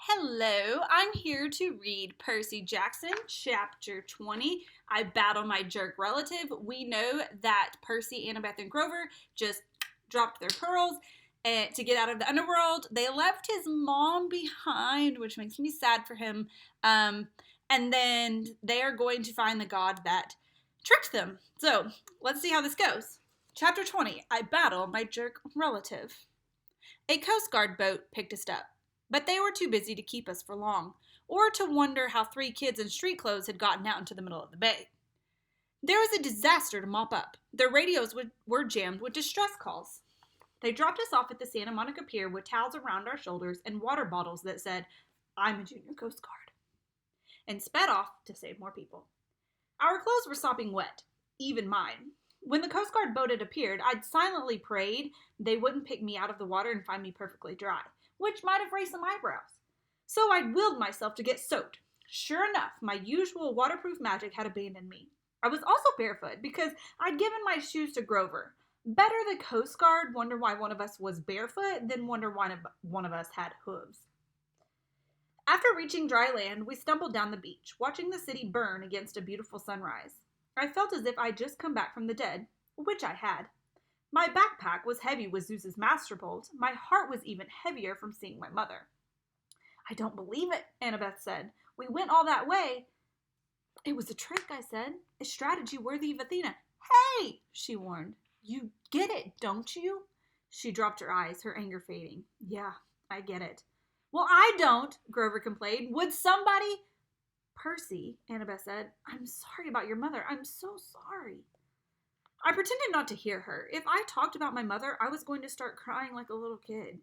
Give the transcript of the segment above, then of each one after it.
Hello, I'm here to read Percy Jackson, Chapter 20. I battle my jerk relative. We know that Percy, Annabeth, and Grover just dropped their pearls to get out of the underworld. They left his mom behind, which makes me sad for him. And then they are going to find the god that tricked them. So, let's see how this goes. Chapter 20, I battle my jerk relative. A Coast Guard boat picked us up. But they were too busy to keep us for long, or to wonder how 3 kids in street clothes had gotten out into the middle of the bay. There was a disaster to mop up. Their radios were jammed with distress calls. They dropped us off at the Santa Monica Pier with towels around our shoulders and water bottles that said, "I'm a junior Coast Guard," and sped off to save more people. Our clothes were sopping wet, even mine. When the Coast Guard boat had appeared, I'd silently prayed they wouldn't pick me out of the water and find me perfectly dry, which might have raised some eyebrows. So I'd willed myself to get soaked. Sure enough, my usual waterproof magic had abandoned me. I was also barefoot because I'd given my shoes to Grover. Better the Coast Guard wonder why one of us was barefoot than wonder why one of us had hooves. After reaching dry land, we stumbled down the beach, watching the city burn against a beautiful sunrise. I felt as if I'd just come back from the dead, which I had. My backpack was heavy with Zeus's master bolt. My heart was even heavier from seeing my mother. "I don't believe it," Annabeth said. "We went all that way." "It was a trick," I said. "A strategy worthy of Athena." "Hey," she warned. "You get it, don't you?" She dropped her eyes, her anger fading. "Yeah, I get it." "Well, I don't," Grover complained. "Would somebody—" "Percy," Annabeth said. "I'm sorry about your mother. I'm so sorry." I pretended not to hear her. If I talked about my mother, I was going to start crying like a little kid.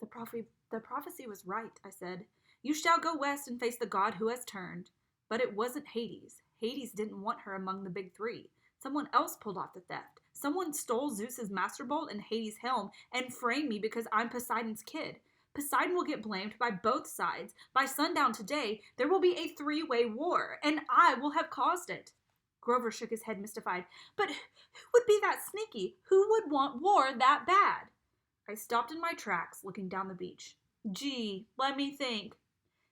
The prophecy was right," I said. "You shall go west and face the god who has turned." But it wasn't Hades. Hades didn't want her among the big 3. Someone else pulled off the theft. Someone stole Zeus's master bolt and Hades' helm and framed me because I'm Poseidon's kid. Poseidon will get blamed by both sides. By sundown today, there will be a 3-way war, and I will have caused it. Grover shook his head, mystified. "But who would be that sneaky? Who would want war that bad?" I stopped in my tracks, looking down the beach. Gee, let me think.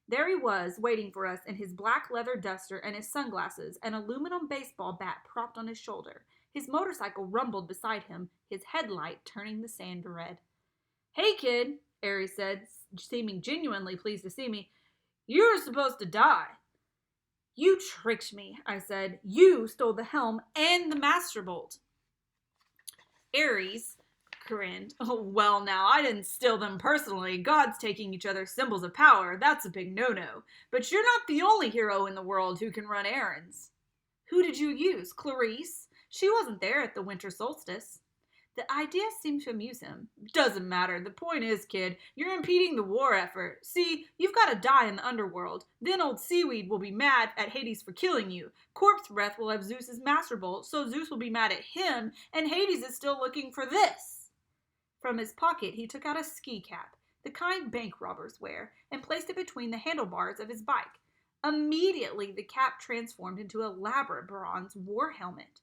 There he was, waiting for us in his black leather duster and his sunglasses, an aluminum baseball bat propped on his shoulder. His motorcycle rumbled beside him, his headlight turning the sand red. "Hey, kid," Ares said, seeming genuinely pleased to see me. "You're supposed to die." "You tricked me," I said. "You stole the helm and the master bolt." Ares grinned. "Oh, well now, I didn't steal them personally. Gods taking each other's symbols of power, that's a big no-no. But you're not the only hero in the world who can run errands." "Who did you use? Clarice? She wasn't there at the winter solstice." The idea seemed to amuse him. "Doesn't matter. The point is, kid, you're impeding the war effort. See, you've got to die in the underworld. Then old Seaweed will be mad at Hades for killing you. Corpse Breath will have Zeus's master bolt, so Zeus will be mad at him, and Hades is still looking for this." From his pocket, he took out a ski cap, the kind bank robbers wear, and placed it between the handlebars of his bike. Immediately, the cap transformed into an elaborate bronze war helmet.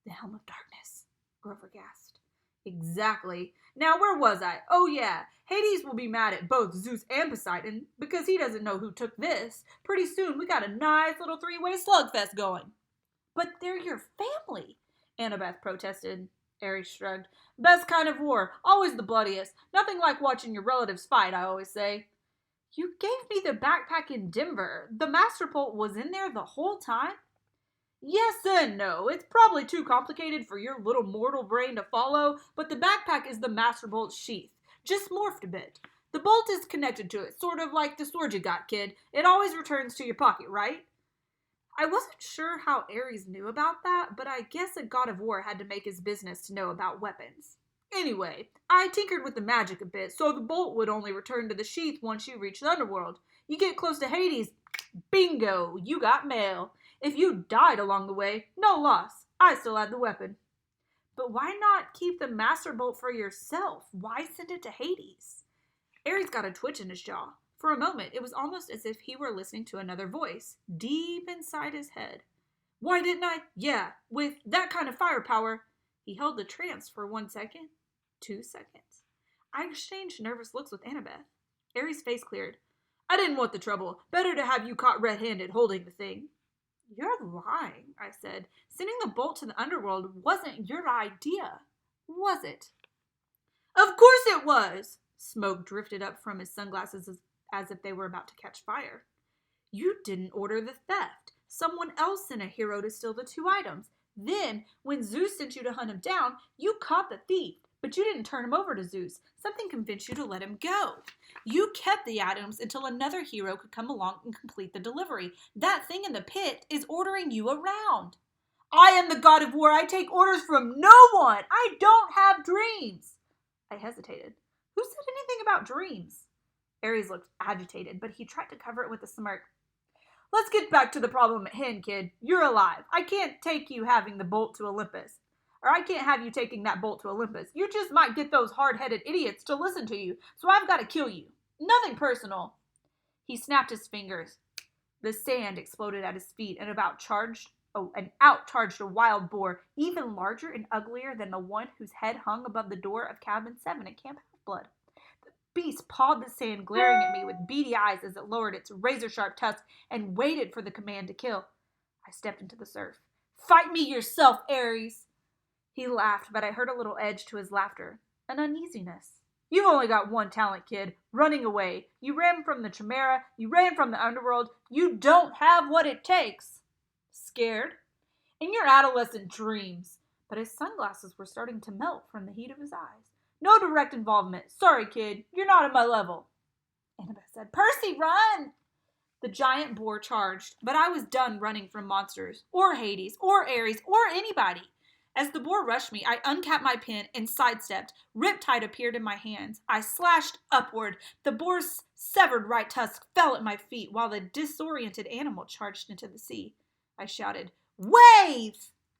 "The Helm of Darkness," Grover gasped. "Exactly. Now, where was I? Oh, yeah. Hades will be mad at both Zeus and Poseidon because he doesn't know who took this. Pretty soon, we got a nice little 3-way slugfest going." "But they're your family," Annabeth protested. Ares shrugged. "Best kind of war. Always the bloodiest. Nothing like watching your relatives fight, I always say." "You gave me the backpack in Denver. The master bolt was in there the whole time?" "Yes and no. It's probably too complicated for your little mortal brain to follow, but the backpack is the master bolt's sheath. Just morphed a bit. The bolt is connected to it, sort of like the sword you got, kid. It always returns to your pocket, right?" I wasn't sure how Ares knew about that, but I guess a god of war had to make his business to know about weapons. "Anyway, I tinkered with the magic a bit, so the bolt would only return to the sheath once you reach the underworld. You get close to Hades, bingo, you got mail. If you died along the way, no loss. I still had the weapon." "But why not keep the master bolt for yourself? Why send it to Hades?" Ares got a twitch in his jaw. For a moment, it was almost as if he were listening to another voice, deep inside his head. "Why didn't I? Yeah, with that kind of firepower." He held the trance for 1 second, 2 seconds. I exchanged nervous looks with Annabeth. Ares' face cleared. I didn't want the trouble. Better to have you caught red-handed holding the thing. You're lying, I said. Sending the bolt to the underworld wasn't your idea, was it? Of course it was! Smoke drifted up from his sunglasses as if they were about to catch fire. You didn't order the theft. Someone else sent a hero to steal the 2 items. Then, when Zeus sent you to hunt him down, you caught the thief, but you didn't turn him over to Zeus. Something convinced you to let him go. You kept the items until another hero could come along and complete the delivery. That thing in the pit is ordering you around. I am the god of war. I take orders from no one. I don't have dreams. I hesitated. Who said anything about dreams? Ares looked agitated, but he tried to cover it with a smirk. Let's get back to the problem at hand, kid. You're alive. I can't take you having the bolt to Olympus. Or I can't have you taking that bolt to Olympus. You just might get those hard-headed idiots to listen to you, so I've got to kill you. Nothing personal. He snapped his fingers. The sand exploded at his feet and out charged a wild boar, even larger and uglier than the one whose head hung above the door of cabin 7 at Camp Half-Blood. The beast pawed the sand, glaring at me with beady eyes as it lowered its razor-sharp tusks and waited for the command to kill. I stepped into the surf. Fight me yourself, Ares! He laughed, but I heard a little edge to his laughter, an uneasiness. You've only got one talent, kid, running away. You ran from the Chimera, you ran from the underworld. You don't have what it takes. Scared? In your adolescent dreams. But his sunglasses were starting to melt from the heat of his eyes. No direct involvement. Sorry, kid, you're not at my level. Annabeth said, Percy, run! The giant boar charged, but I was done running from monsters, or Hades, or Ares, or anybody. As the boar rushed me, I uncapped my pen and sidestepped. Riptide appeared in my hands. I slashed upward. The boar's severed right tusk fell at my feet while the disoriented animal charged into the sea. I shouted, Wave!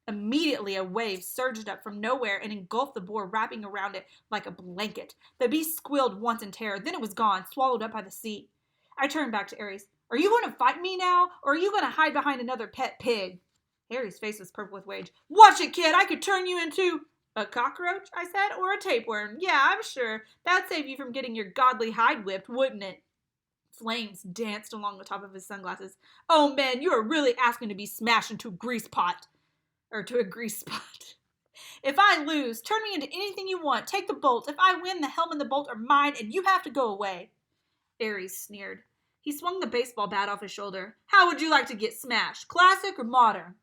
Immediately, a wave surged up from nowhere and engulfed the boar, wrapping around it like a blanket. The beast squealed once in terror, then it was gone, swallowed up by the sea. I turned back to Ares. Are you going to fight me now, or are you going to hide behind another pet pig? Harry's face was purple with rage. Watch it, kid! I could turn you into a cockroach, I said, or a tapeworm. Yeah, I'm sure. That'd save you from getting your godly hide whipped, wouldn't it? Flames danced along the top of his sunglasses. Oh, man, you are really asking to be smashed into a grease pot. Or to a grease spot. If I lose, turn me into anything you want. Take the bolt. If I win, the helm and the bolt are mine, and you have to go away. Ares sneered. He swung the baseball bat off his shoulder. How would you like to get smashed? Classic or modern?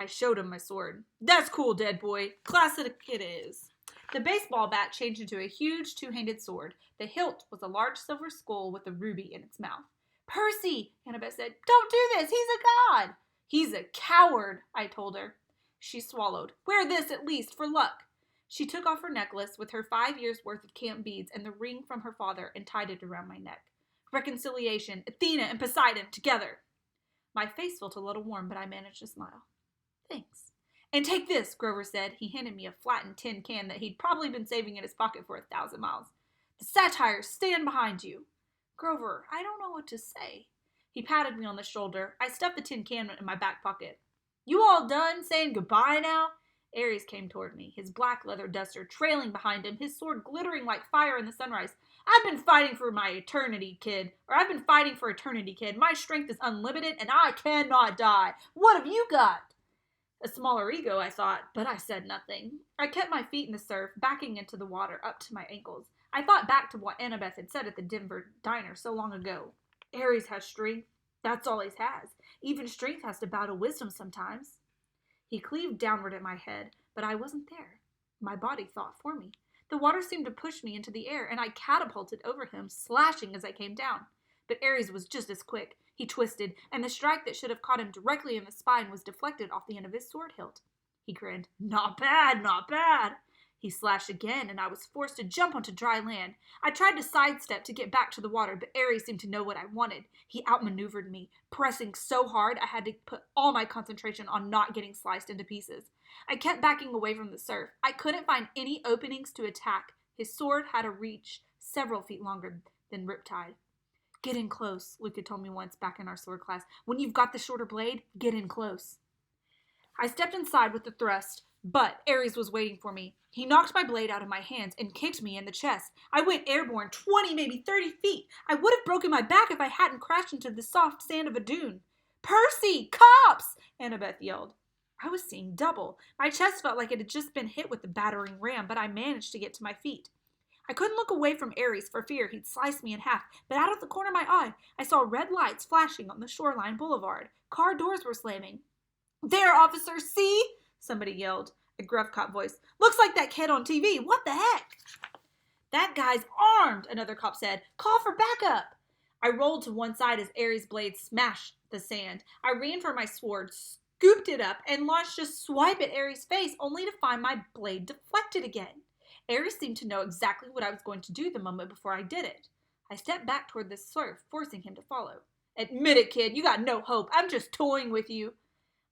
I showed him my sword. That's cool, dead boy. Classic it is. The baseball bat changed into a huge 2-handed sword. The hilt was a large silver skull with a ruby in its mouth. Percy, Annabeth said, don't do this. He's a god. He's a coward, I told her. She swallowed. Wear this at least for luck. She took off her necklace with her 5 years' worth of camp beads and the ring from her father and tied it around my neck. Reconciliation, Athena and Poseidon together. My face felt a little warm, but I managed to smile. Thanks. And take this, Grover said. He handed me a flattened tin can that he'd probably been saving in his pocket for 1,000 miles. The satires stand behind you. Grover, I don't know what to say. He patted me on the shoulder. I stuffed the tin can in my back pocket. You all done saying goodbye now? Ares came toward me, his black leather duster trailing behind him, his sword glittering like fire in the sunrise. I've been fighting for eternity, kid. My strength is unlimited, and I cannot die. What have you got? A smaller ego, I thought, but I said nothing. I kept my feet in the surf, backing into the water up to my ankles. I thought back to what Annabeth had said at the Denver diner so long ago. Ares has strength. That's all he has. Even strength has to bow to wisdom sometimes. He cleaved downward at my head, but I wasn't there. My body thought for me. The water seemed to push me into the air, and I catapulted over him, slashing as I came down. But Ares was just as quick. He twisted, and the strike that should have caught him directly in the spine was deflected off the end of his sword hilt. He grinned. Not bad, not bad. He slashed again, and I was forced to jump onto dry land. I tried to sidestep to get back to the water, but Ares seemed to know what I wanted. He outmaneuvered me, pressing so hard I had to put all my concentration on not getting sliced into pieces. I kept backing away from the surf. I couldn't find any openings to attack. His sword had a reach several feet longer than Riptide. Get in close, Luca told me once back in our sword class. When you've got the shorter blade, get in close. I stepped inside with the thrust, But Ares was waiting for me. He knocked my blade out of my hands and kicked me in the chest. I went airborne 20, maybe 30 feet. I would have broken my back if I hadn't crashed into the soft sand of a dune. Percy! Cops! Annabeth yelled. I was seeing double. My chest felt like it had just been hit with a battering ram, but I managed to get to my feet. I couldn't look away from Ares for fear he'd slice me in half, but out of the corner of my eye, I saw red lights flashing on the shoreline boulevard. Car doors were slamming. There, officer, see? Somebody yelled, a gruff cop voice. Looks like that kid on TV. What the heck? That guy's armed, another cop said. Call for backup. I rolled to one side as Ares' blade smashed the sand. I ran for my sword, scooped it up, and launched a swipe at Ares' face, only to find my blade deflected again. Ares seemed to know exactly what I was going to do the moment before I did it. I stepped back toward the surf, forcing him to follow. Admit it, kid, you got no hope. I'm just toying with you.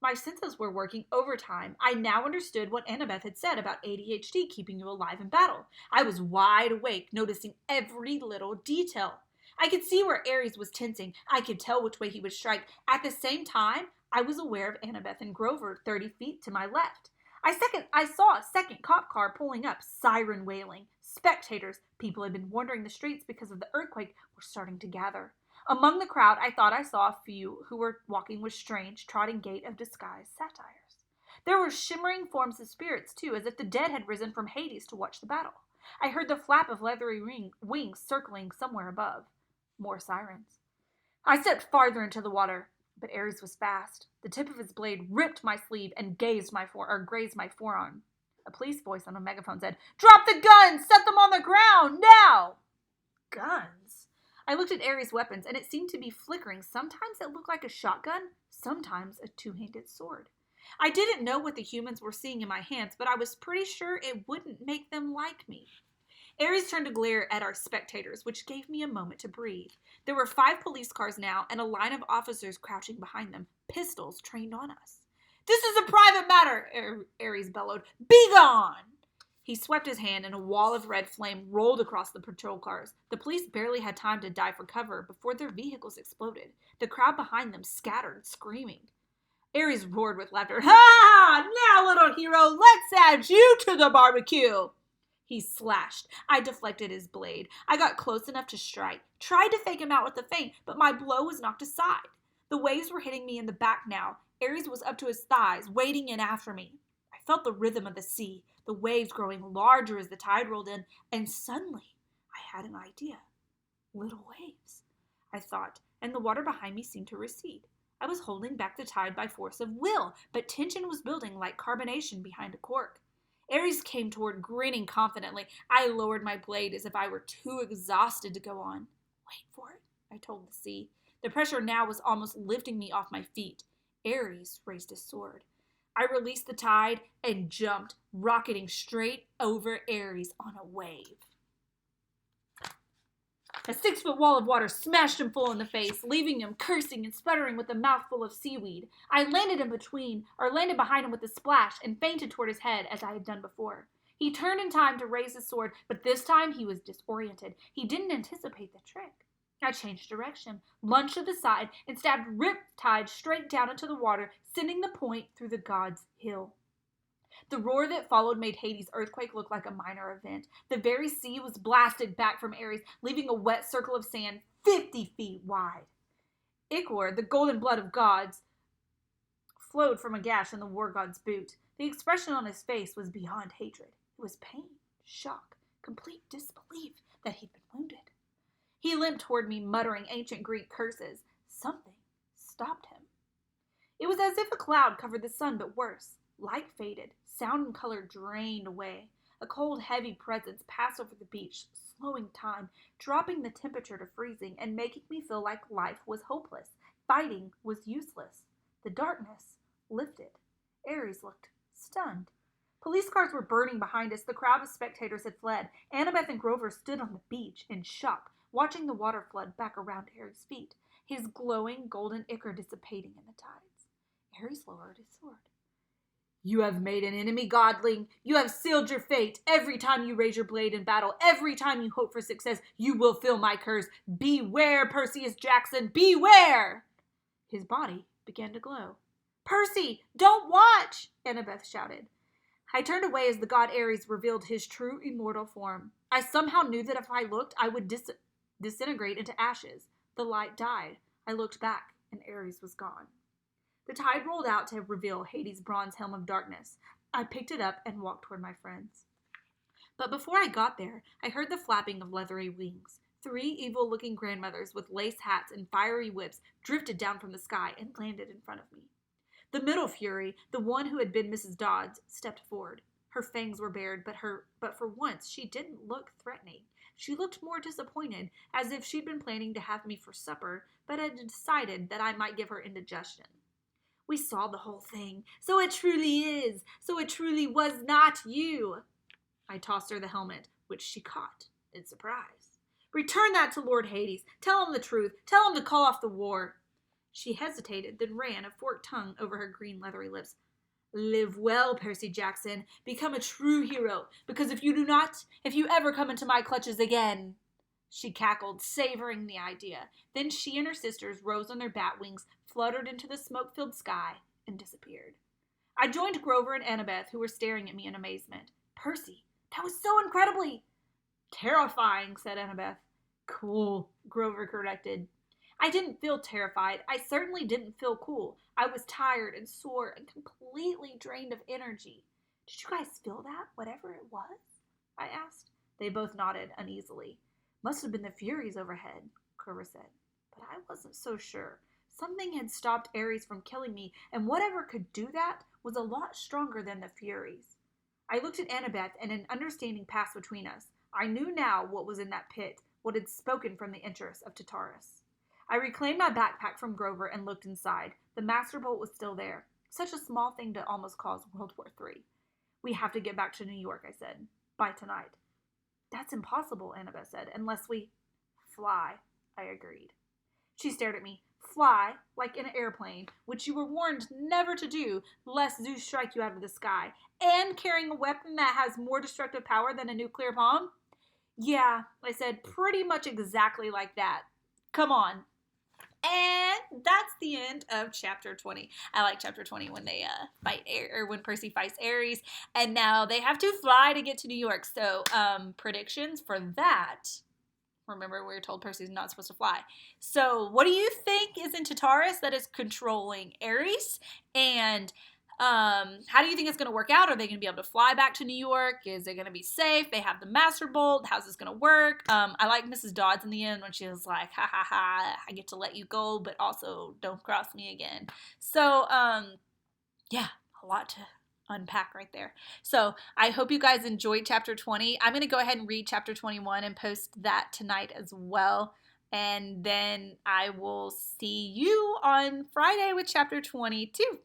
My senses were working overtime. I now understood what Annabeth had said about ADHD keeping you alive in battle. I was wide awake, noticing every little detail. I could see where Ares was tensing. I could tell which way he would strike. At the same time, I was aware of Annabeth and Grover 30 feet to my left. I saw a second cop car pulling up, siren wailing. Spectators, people had been wandering the streets because of the earthquake, were starting to gather. Among the crowd, I thought I saw a few who were walking with strange, trotting gait of disguised satires. There were shimmering forms of spirits, too, as if the dead had risen from Hades to watch the battle. I heard the flap of leathery wings circling somewhere above. More sirens. I stepped farther into the water, but Ares was fast. The tip of his blade ripped my sleeve and grazed my forearm. A police voice on a megaphone said, "Drop the guns! Set them on the ground! Now!" Guns? I looked at Ares' weapons, and it seemed to be flickering. Sometimes it looked like a shotgun, sometimes a two-handed sword. I didn't know what the humans were seeing in my hands, but I was pretty sure it wouldn't make them like me. Ares turned to glare at our spectators, which gave me a moment to breathe. There were 5 police cars now, and a line of officers crouching behind them, pistols trained on us. "This is a private matter," Ares bellowed. "Be gone!" He swept his hand, and a wall of red flame rolled across the patrol cars. The police barely had time to dive for cover before their vehicles exploded. The crowd behind them scattered, screaming. Ares roared with laughter. "Ha! Now, little hero, let's add you to the barbecue!" He slashed. I deflected his blade. I got close enough to strike. Tried to fake him out with a feint, but my blow was knocked aside. The waves were hitting me in the back now. Ares was up to his thighs, wading in after me. I felt the rhythm of the sea, the waves growing larger as the tide rolled in, and suddenly I had an idea. Little waves, I thought, and the water behind me seemed to recede. I was holding back the tide by force of will, but tension was building like carbonation behind a cork. Ares came toward, grinning confidently. I lowered my blade as if I were too exhausted to go on. "Wait for it," I told the sea. The pressure now was almost lifting me off my feet. Ares raised his sword. I released the tide and jumped, rocketing straight over Ares on a wave. A 6-foot wall of water smashed him full in the face, leaving him cursing and sputtering with a mouthful of seaweed. I landed behind him with a splash and feinted toward his head as I had done before. He turned in time to raise his sword, but this time he was disoriented. He didn't anticipate the trick. I changed direction, lunged to the side, and stabbed Riptide straight down into the water, sending the point through the god's hill. The roar that followed made Hades' earthquake look like a minor event. The very sea was blasted back from Ares, leaving a wet circle of sand 50 feet wide. Ichor, the golden blood of gods, flowed from a gash in the war god's boot. The expression on his face was beyond hatred. It was pain, shock, complete disbelief that he'd been wounded. He limped toward me, muttering ancient Greek curses. Something stopped him. It was as if a cloud covered the sun, but worse. Light faded, sound and color drained away. A cold, heavy presence passed over the beach, slowing time, dropping the temperature to freezing, and making me feel like life was hopeless. Fighting was useless. The darkness lifted. Ares looked stunned. Police cars were burning behind us. The crowd of spectators had fled. Annabeth and Grover stood on the beach in shock, watching the water flood back around Ares' feet, his glowing golden ichor dissipating in the tides. Ares lowered his sword. "You have made an enemy, godling. You have sealed your fate. Every time you raise your blade in battle, every time you hope for success, you will feel my curse. Beware, Perseus Jackson, beware!" His body began to glow. "Percy, don't watch!" Annabeth shouted. I turned away as the god Ares revealed his true immortal form. I somehow knew that if I looked, I would disintegrate into ashes. The light died. I looked back, and Ares was gone. The tide rolled out to reveal Hades' bronze helm of darkness. I picked it up and walked toward my friends. But before I got there, I heard the flapping of leathery wings. 3 evil-looking grandmothers with lace hats and fiery whips drifted down from the sky and landed in front of me. The middle fury, the one who had been Mrs. Dodds, stepped forward. Her fangs were bared, but for once she didn't look threatening. She looked more disappointed, as if she'd been planning to have me for supper, but had decided that I might give her indigestion. We saw the whole thing. So it truly is. So it truly was not you. I tossed her the helmet, which she caught in surprise. Return that to Lord Hades. Tell him the truth. Tell him to call off the war. She hesitated, then ran a forked tongue over her green leathery lips. Live well, Percy Jackson. Become a true hero, because if you do not, if you ever come into my clutches again. She cackled, savoring the idea. Then she and her sisters rose on their bat wings, fluttered into the smoke-filled sky, and disappeared. I joined Grover and Annabeth, who were staring at me in amazement. Percy, that was so incredibly terrifying, said Annabeth. Cool, Grover corrected. I didn't feel terrified. I certainly didn't feel cool. I was tired and sore and completely drained of energy. Did you guys feel that, whatever it was? I asked. They both nodded uneasily. Must have been the Furies overhead, Grover said. But I wasn't so sure. Something had stopped Ares from killing me, and whatever could do that was a lot stronger than the Furies. I looked at Annabeth, and an understanding passed between us. I knew now what was in that pit, what had spoken from the interests of Tartarus. I reclaimed my backpack from Grover and looked inside. The Master Bolt was still there. Such a small thing to almost cause World War III. We have to get back to New York, I said. By tonight. That's impossible, Annabeth said, unless we fly, I agreed. She stared at me. Fly, like in an airplane, which you were warned never to do, lest Zeus strike you out of the sky, and carrying a weapon that has more destructive power than a nuclear bomb? Yeah, I said, pretty much exactly like that. Come on. And that's the end of chapter 20. I like chapter 20 when they when Percy fights Ares, and now they have to fly to get to New York. So, predictions for that. Remember, we were told Percy's not supposed to fly. So, what do you think is in Tartarus that is controlling Ares? And how do you think it's going to work out? Are they going to be able to fly back to New York? Is it going to be safe? They have the Master Bolt. How's this going to work? I like Mrs. Dodds in the end when she was like, ha ha ha, I get to let you go, but also don't cross me again. So, yeah, a lot to unpack right there. So I hope you guys enjoyed chapter 20. I'm going to go ahead and read chapter 21 and post that tonight as well. And then I will see you on Friday with chapter 22.